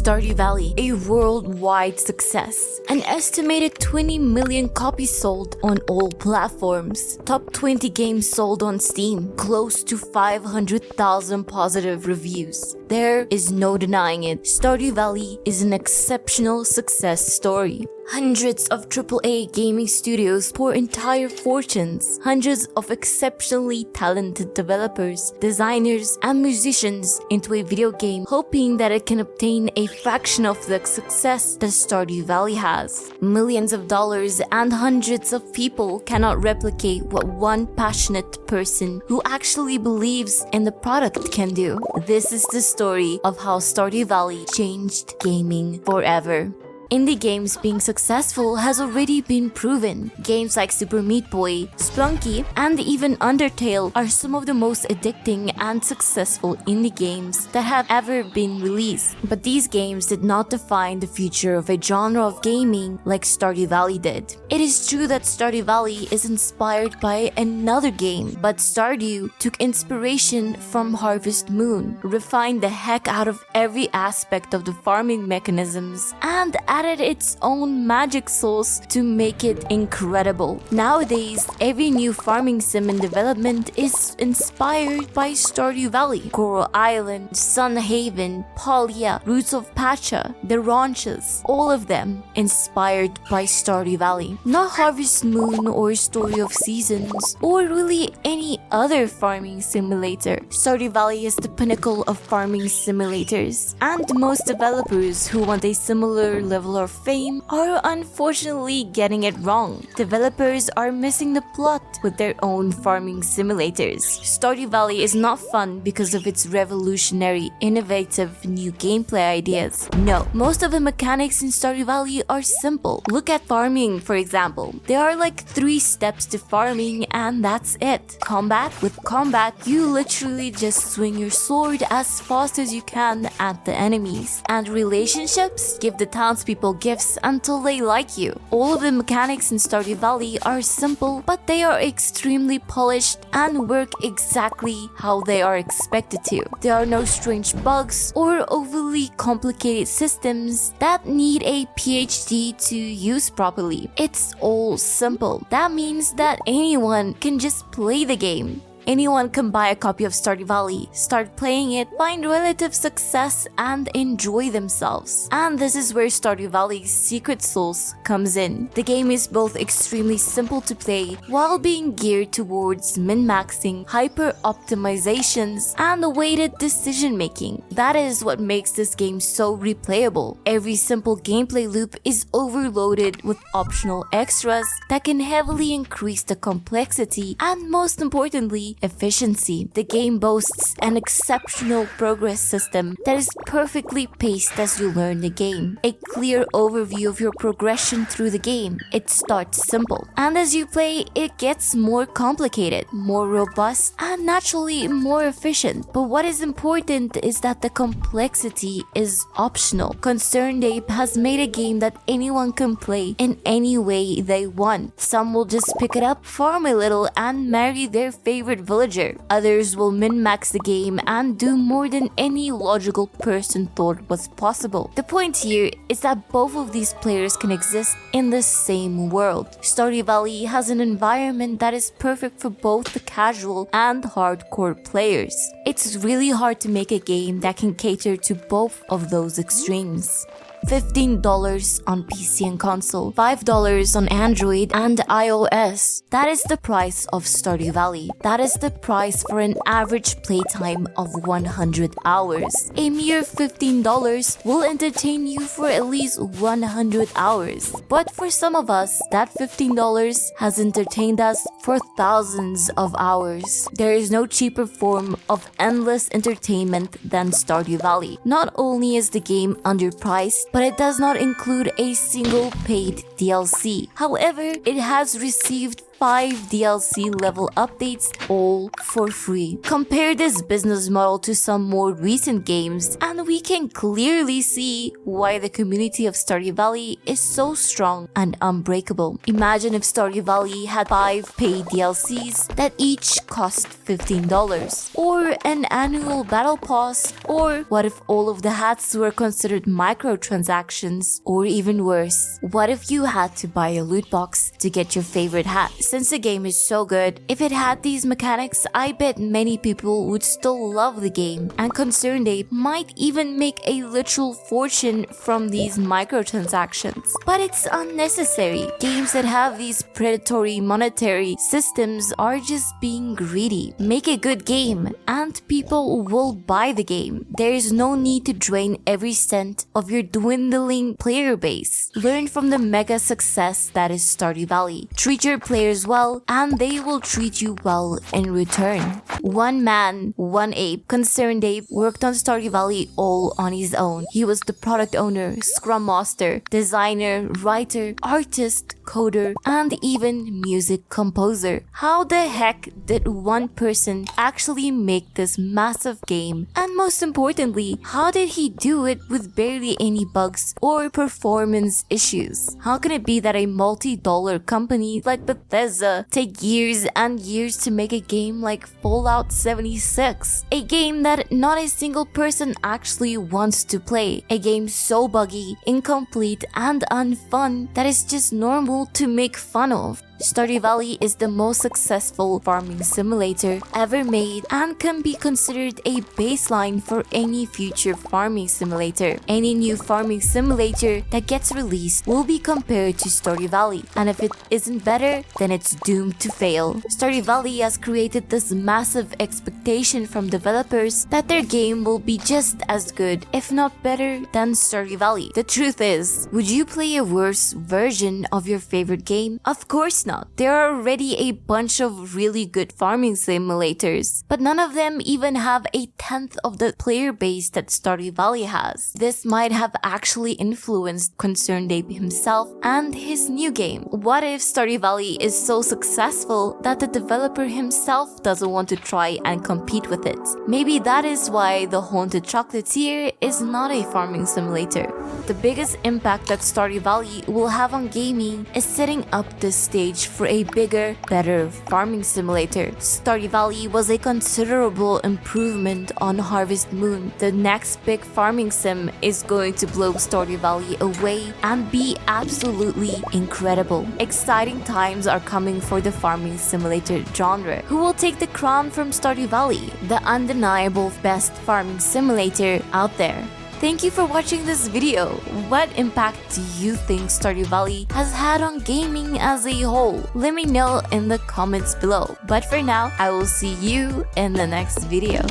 Stardew Valley, a worldwide success. An estimated 20 million copies sold on all platforms. Top 20 games sold on Steam. Close to 500,000 positive reviews. There is no denying it. Stardew Valley is an exceptional success story. Hundreds of AAA gaming studios pour entire fortunes, hundreds of exceptionally talented developers, designers, and musicians into a video game, hoping that it can obtain a fraction of the success that Stardew Valley has. Millions of dollars and hundreds of people cannot replicate what one passionate person who actually believes in the product can do. This is the story of how Stardew Valley changed gaming forever. Indie games being successful has already been proven. Games like Super Meat Boy, Splunky, and even Undertale are some of the most addicting and successful indie games that have ever been released. But these games did not define the future of a genre of gaming like Stardew Valley did. It is true that Stardew Valley is inspired by another game, but Stardew took inspiration from Harvest Moon, refined the heck out of every aspect of the farming mechanisms, and added its own magic sauce to make it incredible. Nowadays, every new farming sim in development is inspired by Stardew Valley. Coral Island, Sun Haven, Palia, Roots of Pacha, The Ranches, all of them inspired by Stardew Valley. Not Harvest Moon or Story of Seasons, or really any other farming simulator. Stardew Valley is the pinnacle of farming simulators, and most developers who want a similar level of fame are unfortunately getting it wrong. Developers are missing the plot with their own farming simulators. Stardew Valley is not fun because of its revolutionary, innovative new gameplay ideas. No, most of the mechanics in Stardew Valley are simple. Look at farming, for example. There are like 3 steps to farming and that's it. Combat? With combat, you literally just swing your sword as fast as you can at the enemies. And relationships? Give the townspeople gifts until they like you. All of the mechanics in Stardew Valley are simple, but they are extremely polished and work exactly how they are expected to. There are no strange bugs or overly complicated systems that need a PhD to use properly. It's all simple. That means that anyone can just play the game. Anyone can buy a copy of Stardew Valley, start playing it, find relative success, and enjoy themselves. And this is where Stardew Valley's secret sauce comes in. The game is both extremely simple to play while being geared towards min-maxing, hyper-optimizations, and weighted decision-making. That is what makes this game so replayable. Every simple gameplay loop is overloaded with optional extras that can heavily increase the complexity and, most importantly, efficiency. The game boasts an exceptional progress system that is perfectly paced as you learn the game. A clear overview of your progression through the game. It starts simple, and as you play, it gets more complicated, more robust, and naturally more efficient. But what is important is that the complexity is optional. ConceredApe has made a game that anyone can play in any way they want. Some will just pick it up, farm a little, and marry their favorite villager. Others will min-max the game and do more than any logical person thought was possible. The point here is that both of these players can exist in the same world. Stardew Valley has an environment that is perfect for both the casual and hardcore players. It's really hard to make a game that can cater to both of those extremes. $15 on PC and console, $5 on Android and iOS. That is the price of Stardew Valley. That is the price for an average playtime of 100 hours. A mere $15 will entertain you for at least 100 hours. But for some of us, that $15 has entertained us for thousands of hours. There is no cheaper form of endless entertainment than Stardew Valley. Not only is the game underpriced, but it does not include a single paid DLC. However, it has received 5 DLC level updates, all for free. Compare this business model to some more recent games, and we can clearly see why the community of Stardew Valley is so strong and unbreakable. Imagine if Stardew Valley had 5 paid DLCs that each cost $15, or an annual battle pass, or what if all of the hats were considered microtransactions, or even worse, what if you had to buy a loot box to get your favorite hat? Since the game is so good, if it had these mechanics, I bet many people would still love the game, and ConceredApe might even make a literal fortune from these microtransactions. But it's unnecessary. Games that have these predatory monetary systems are just being greedy. Make a good game, and people will buy the game. There is no need to drain every cent of your dwindling player base. Learn from the mega success that is Stardew Valley. Treat your players well, and they will treat you well in return. One man, one ape. ConceredApe worked on Stardew Valley all on his own. He was the product owner, scrum master, designer, writer, artist, coder, and even music composer. How the heck did one person actually make this massive game? And most importantly, how did he do it with barely any bugs or performance issues? How can it be that a multi-dollar company like Bethesda take years and years to make a game like Fallout 76? A game that not a single person actually wants to play. A game so buggy, incomplete, and unfun that is just normal to make fun of. Stardew Valley is the most successful farming simulator ever made and can be considered a baseline for any future farming simulator. Any new farming simulator that gets released will be compared to Stardew Valley, and if it isn't better, then it's doomed to fail. Stardew Valley has created this massive expectation from developers that their game will be just as good, if not better, than Stardew Valley. The truth is, would you play a worse version of your favorite game? Of course not. There are already a bunch of really good farming simulators, but none of them even have a tenth of the player base that Stardew Valley has. This might have actually influenced ConceredApe himself and his new game. What if Stardew Valley is so successful that the developer himself doesn't want to try and compete with it? Maybe that is why the Haunted Chocolatier is not a farming simulator. The biggest impact that Stardew Valley will have on gaming is setting up the stage for a bigger, better farming simulator. Stardew Valley was a considerable improvement on Harvest Moon. The next big farming sim is going to blow Stardew Valley away and be absolutely incredible. Exciting times are coming for the farming simulator genre. Who will take the crown from Stardew Valley, the undeniable best farming simulator out there? Thank you for watching this video. What impact do you think Stardew Valley has had on gaming as a whole? Let me know in the comments below. But for now, I will see you in the next video.